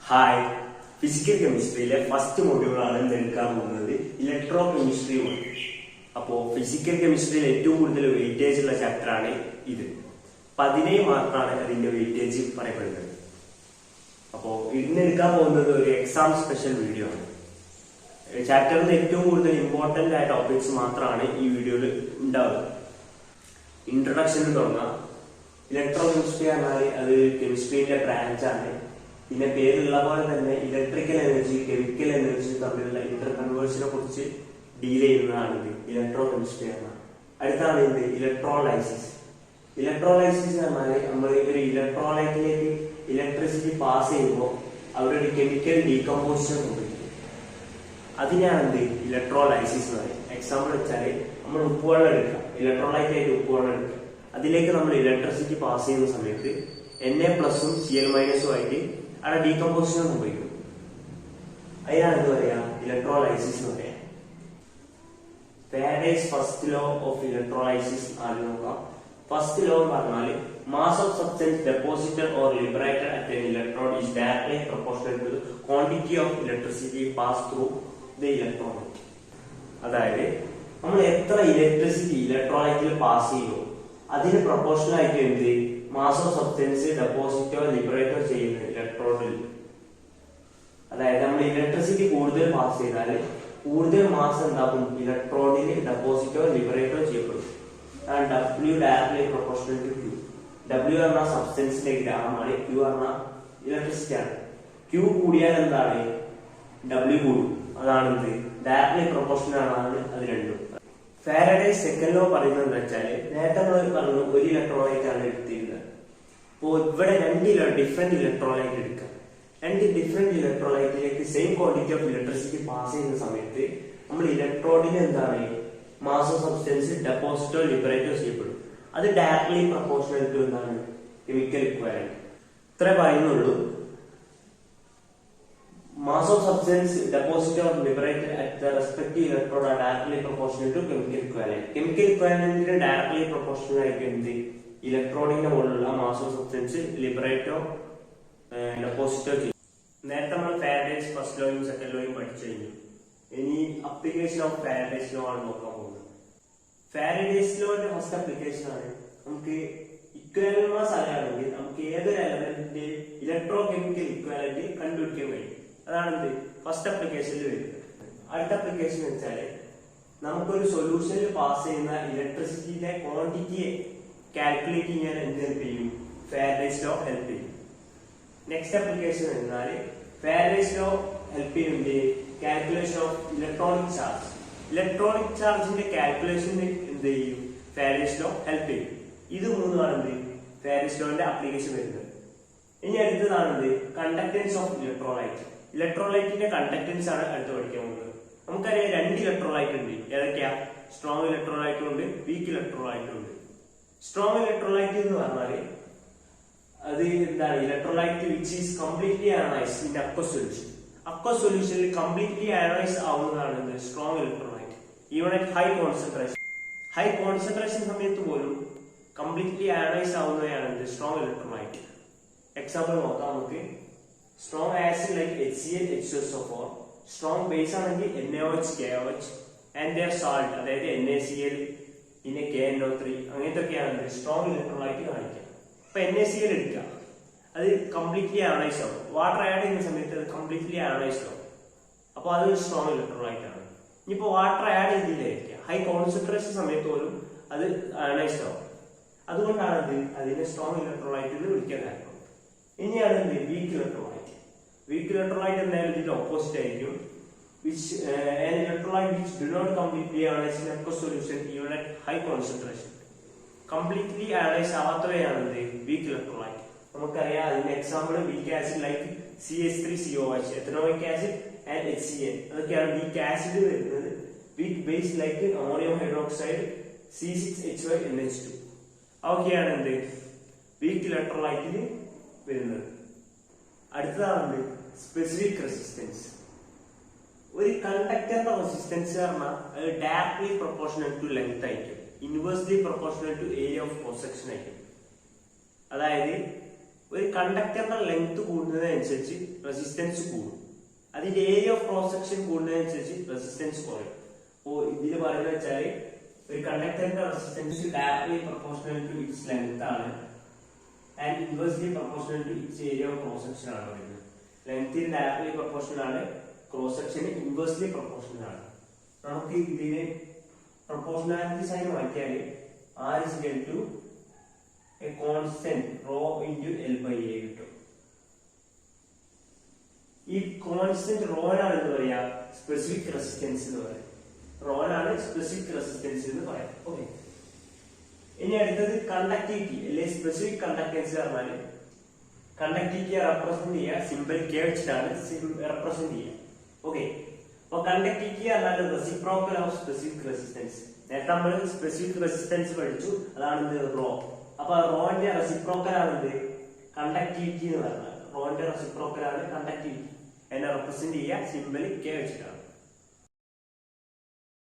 Hi, physical കെമിസ്ട്രിയിലെ first മൊഡ്യൂളാണ് എടുക്കാൻ പോകുന്നത്. Electro chemistry. അപ്പോൾ ഫിസിക്കൽ കെമിസ്ട്രിയിൽ ഏറ്റവും കൂടുതൽ വെയിറ്റേജ് ഉള്ള ചാപ്റ്ററാണ് ഇത്. 17 മാർക്കാണ് അതിന്റെ വെയിറ്റേജ് പറയപ്പെടുന്നത്. അപ്പോൾ ഇന്ന് എടുക്കാൻ പോകുന്നത് ഒരു എക്സാം സ്പെഷ്യൽ വീഡിയോ ആണ്. ചാപ്റ്ററിന് ഏറ്റവും കൂടുതൽ ഇമ്പോർട്ടന്റ് ആയ ടോപ്പിക്സ് മാത്രമാണ് ഈ വീഡിയോയിൽ ഉണ്ടാവുക. ഇൻട്രൊഡക്ഷനിൽ തുടങ്ങാം. ഇലക്ട്രോ കെമിസ്ട്രി പറഞ്ഞാൽ അത് കെമിസ്ട്രിയുടെ ബ്രാഞ്ചാണ്. പിന്നെ പേരുള്ള പോലെ തന്നെ ഇലക്ട്രിക്കൽ എനർജി, കെമിക്കൽ എനർജി തമ്മിലുള്ള ഇന്റർ കൺവേർഷനെ കുറിച്ച് ഡീൽ ചെയ്യുന്നതാണ് ഇത് ഇലക്ട്രോ കെമിസ്ട്രി ആണ്. അടുത്താണ് ഇത് ഇലക്ട്രോലൈസിസ്. ഇലക്ട്രോലൈസിസ് പറഞ്ഞാൽ നമ്മൾ ഒരു ഇലക്ട്രോലൈറ്റിലേക്ക് ഇലക്ട്രിസിറ്റി പാസ് ചെയ്യുമ്പോൾ അവിടെ ഒരു കെമിക്കൽ ഡീകമ്പോസിഷൻ സംഭവിക്കും. അതിനാണ് എന്ത് ഇലക്ട്രോലൈസിസ് എന്ന് പറയും. എക്സാമ്പിൾ വെച്ചാൽ നമ്മൾ ഉപ്പുവെള്ളം എടുക്കുക, ഇലക്ട്രോലൈറ്റ് ആയിട്ട് ഉപ്പുവെള്ളം എടുക്കുക. അതിലേക്ക് നമ്മൾ ഇലക്ട്രിസിറ്റി പാസ് ചെയ്യുന്ന സമയത്ത് Na+ഉം Cl- ആയിട്ട് അവിടെ ഡീകമ്പോസിഷൻ സംഭവിക്കും. അതിനാണ് എന്ത് പറയാ ഇലക്ട്രോലൈസിസ് എന്ന് പറയാം. Faraday's first law of electrolysis ആദ്യം നോക്കാം. ഫസ്റ്റ് ലോ എന്ന് പറഞ്ഞാൽ mass of substance deposited or liberated at an electron is directly proportional to the quantity of electricity pass through the electron. അതായത് നമ്മൾ എത്ര ഇലക്ട്രിസിറ്റി ഇലക്ട്രോലൈറ്റിൽ പാസ് ചെയ്യുമോ അതിന് പ്രൊപ്പോർഷണൽ ആയിട്ട് എന്ത് മാസ് ഓഫ് സബ്സ്റ്റൻസ് ഡെപ്പോസിറ്റോ ലിബറേറ്റോ ചെയ്യുന്ന ഇലക്ട്രോണിൽ. അതായത് നമ്മൾ ഇലക്ട്രിസിറ്റി കൂടുതൽ പാസ് ചെയ്താൽ കൂടുതൽ മാസ് എന്താകും ഇലക്ട്രോണിൽ ഡെപ്പോസിറ്റോ ലിബറേറ്റോ ചെയ്യപ്പെടും. W directly proportional to Q. W പറഞ്ഞ സബ്സ്റ്റൻസിന്റെ ഗ്രാമാണ്, Q പറഞ്ഞ ഇലക്ട്രിസിറ്റി ആണ്. Q കൂടിയാൽ എന്താണ് W കൂടും. അതാണ് എന്ത് ഡയറക്ട്ലി പ്രൊപ്പോർഷണൽ ആണ് അത് രണ്ടും. ഫാരഡേസ് സെക്കൻഡ് ലോ പറയുന്നത് എന്താ വെച്ചാൽ നേരത്തെ നമ്മൾ പറഞ്ഞു ഒരു ഇലക്ട്രോലൈറ്റ് ആണ് എടുത്തിരുന്നത്. അപ്പോൾ ഇവിടെ ഡിഫറെന്റ് ഇലക്ട്രോലൈറ്റ് എടുക്കാം. രണ്ട് ഡിഫറെന്റ് ഇലക്ട്രോലൈറ്റിലേക്ക് same quantity of electricity pass ചെയ്യുന്ന സമയത്ത് നമ്മൾ ഇലക്ട്രോണിന് എന്താണ് മാസ് ഓഫ് സബ്സ്റ്റൻസ് ഡെപ്പോസിറ്റോ ലിബറേറ്റോ ചെയ്യപ്പെടും. അത് ഡയറക്ട്ലി പ്രൊപ്പോർഷണൽ ടു എന്താണ് കെമിക്കൽ ഇക്വാലന്റ്. ഇത്രേ പറയുന്നുള്ളൂ. Mass of substance deposited or liberated at the respective electrode are directly proportional to chemical equivalent. Chemical equivalent directly proportional ആയിരിക്കും ഇലക്ട്രോണിന്റെ മുകളിലുള്ള മാസ് ഓഫ് സബ്സ്റ്റൻസ് ലിബറേറ്റോ ഡെപ്പോസിറ്റോ ചെയ്യും. നേരത്തെ നമ്മൾ ഫാരഡേസ് ഫസ്റ്റ് ലോയും സെക്കൻഡ് ലോയും പഠിച്ചു കഴിഞ്ഞു. ഇനി അപ്ലിക്കേഷൻ ഓഫ് ഫാരഡേസ് ലോ ആണ് നോക്കാൻ പോകുന്നത്. ഫാരഡേസ് ലോന്റെ ഫസ്റ്റ് അപ്ലിക്കേഷൻ ആണ് നമുക്ക് ഇക്വാലന്റ് മാസ് അറിയാമെങ്കിൽ നമുക്ക് ഏതൊരു എലമെന്റിന്റെ ഇലക്ട്രോ കെമിക്കൽ ഇക്വാലന്റ് കണ്ടുപിടിക്കാൻ കഴിയും. അതാണ് എന്ത് ഫസ്റ്റ് അപ്ലിക്കേഷനിൽ വരുന്നത്. അടുത്ത അപ്ലിക്കേഷൻ വെച്ചാല് നമുക്കൊരു സൊല്യൂഷനിൽ പാസ് ചെയ്യുന്ന ഇലക്ട്രിസിറ്റിയുടെ ക്വാണ്ടിറ്റിയെ കാൽക്കുലേറ്റ് ചെയ്യാൻ എന്ത് ഹെൽപ്പ് ചെയ്യും ഫാരഡേസ് ലോ ഹെൽപ്പ് ചെയ്യും. നെക്സ്റ്റ് അപ്ലിക്കേഷൻ എന്നാൽ ഫാരഡേസ് ലോ ഹെൽപ്പ് ചെയ്യുന്നത് calculation of electronic charge. Electronic ചാർജിന്റെ കാൽക്കുലേഷന് എന്ത് ചെയ്യും ഫാരഡേസ് ലോ ഹെൽപ്പ് ചെയ്യും. ഇത് മൂന്നുമാണ് എന്ത് ഫാരഡേസ് ലോന്റെ അപ്ലിക്കേഷൻ വരുന്നത്. ഇനി അടുത്തതാണെന്ത് കണ്ടക്ടൻസ് ഓഫ് ഇലക്ട്രോലൈറ്റ്. ഇലക്ട്രോലൈറ്റിന്റെ കണ്ടക്ടൻസ് ആണ് അടുത്ത് പഠിക്കാൻ പോകുന്നത്. നമുക്കറിയാം രണ്ട് ഇലക്ട്രോലൈറ്റ് ഉണ്ട്. ഏതൊക്കെയാ? സ്ട്രോങ് ഇലക്ട്രോലൈറ്റും ഉണ്ട്, വീക്ക് ഇലക്ട്രോലൈറ്റും ഉണ്ട്. സ്ട്രോങ് ഇലക്ട്രോലൈറ്റ് എന്ന് പറഞ്ഞാല് അത് എന്താണ് electrolyte which is completely ionised in aqueous solution. Aqueous സൊല്യൂഷനിൽ കംപ്ലീറ്റ്ലി അയണൈസ് ആവുന്നതാണ് strong electrolyte. Even at high concentration സമയത്ത് പോലും കംപ്ലീറ്റ്ലി അയണൈസ് ആവുന്നതാണ് സ്ട്രോങ് ഇലക്ട്രോലൈറ്റ്. എക്സാമ്പിൾ നോക്കാം നമുക്ക്. Strong acid like HCl, H2SO4. Strong base ആണെങ്കിൽ NaOH, KOH and their salt അതായത് NaCl പിന്നെ KNO3 അങ്ങനത്തെയൊക്കെയാണ് സ്ട്രോങ് ഇലക്ട്രോലൈറ്റ് കാണിക്കുക. ഇപ്പൊ NaCl എടുക്കുക, അത് കംപ്ലീറ്റ്ലി അയണൈസ് ആവും. വാട്ടർ ആഡ് ചെയ്യുന്ന സമയത്ത് അത് കംപ്ലീറ്റ്ലി അയണൈസ് ആവും. അപ്പൊ അത് സ്ട്രോങ് ഇലക്ട്രോലൈറ്റ് ആണ്. ഇനിയിപ്പോ വാട്ടർ ആഡ് ചെയ്തില്ലായിരിക്കുക, ഹൈ കോൺസെൻട്രേഷൻ സമയത്ത് പോലും അത് അയണൈസ് ആവും. അതുകൊണ്ടാണ് അതിനെ സ്ട്രോങ് ഇലക്ട്രോലൈറ്റ് എന്ന് വിളിക്കാൻ കാരണം. ഇനിയാണ് വീക്ക് ഇലക്ട്രോലൈറ്റ്. വീക്ക് ഇലക്ട്രോലൈറ്റ് എന്തായാലും ഇതിന്റെ ഓപ്പോസിറ്റ് ആയിരിക്കും. An electrolyte which do not completely ionize in aqueous solution even at high concentration. Completely ionise ആവാത്തവയാണ് വീക്ക് ഇലക്ട്രോലൈറ്റ്. നമുക്കറിയാം അതിന്റെ example weak acid like CH3COH, ethanoic acid and HCl. അതൊക്കെയാണ് weak acid വരുന്നത്. Weak base like ammonium hydroxide C6H5NH2. അതൊക്കെയാണ് week ഇലക്ട്രോലൈറ്റിൽ വരുന്നത്. അടുത്തതാണ് specific resistance. ഒരു കണ്ടക്ടറിന്റെ റെസിസ്റ്റൻസ് പറഞ്ഞാൽ അത് ഡയറക്ട്ലി പ്രൊപ്പോർഷണൽ ടു ലെങ്ത് ആയിരിക്കും, inversely proportional to area of cross section ആയിരിക്കും. അതായത് ഒരു കണ്ടക്ടറിന്റെ ലെങ്ത് കൂടുന്നതിനനുസരിച്ച് റെസിസ്റ്റൻസ് കൂടും. അതിന്റെ ഏരിയ ഓഫ് ക്രോസ് സെക്ഷൻ കൂടുന്നതിനനുസരിച്ച് റെസിസ്റ്റൻസ് കുറയും. അപ്പോ ഇതിൽ പറയുന്നത് വെച്ചാല് ഒരു കണ്ടക്ടറിന്റെ resistance directly proportional to its length ആണ് and inversely proportional to its area of cross section ആണ് പറയുന്നത്. ലെങ്ത്തിന് ഡയറക്ട്ലി പ്രൊപ്പോർഷണൽ ആണ്, ക്രോസ് സെക്ഷന് ഇൻവേഴ്സ്ലി പ്രൊപ്പോർഷണൽ ആണ്. നമുക്ക് ഇതിന് proportionality sign മാറ്റിയാല് R is equal to a constant rho into L by A കിട്ടും. ഈ കോൺസ്റ്റന്റ് റോനാണ് എന്ന് പറയാ സ്പെസിഫിക് റെസിസ്റ്റൻസ് എന്ന് പറയാം. റോനാണ് സ്പെസിഫിക് റെസിസ്റ്റൻസ് എന്ന് പറയാം. ഓക്കെ, ഇനി അടുത്തത് കണ്ടക്ടിവിറ്റി അല്ലെ സ്പെസിഫിക് കണ്ടക്ടൻസ് പറഞ്ഞാല് കണ്ടക്ടിവിറ്റിയെ റെപ്രസെന്റ് ചെയ്യുക സിമ്പിൾ K വെച്ചിട്ടാണ് റെപ്രസെന്റ് ചെയ്യുക. ഓക്കെ, അപ്പൊ കണ്ടക്ടിവിറ്റി പറഞ്ഞാൽ റെസിപ്രോക്കൽ ഓഫ് സ്പെസിഫിക് റെസിസ്റ്റൻസ്. നേരത്തെ നമ്മൾ സ്പെസിഫിക് റെസിസ്റ്റൻസ് പഠിച്ചു, അതാണ് റോ. അപ്പൊ റോന്റെ റെസിപ്രോക്കൽ ആണ് കണ്ടക്ടിവിറ്റി എന്ന് പറഞ്ഞാൽ. റോന്റെ റെസിപ്രോക്കൽ ആണ് കണ്ടക്ടിവിറ്റി. എന്നെ റെപ്രസെന്റ് ചെയ്യുക സിമ്പിൾ K വെച്ചിട്ടാണ്.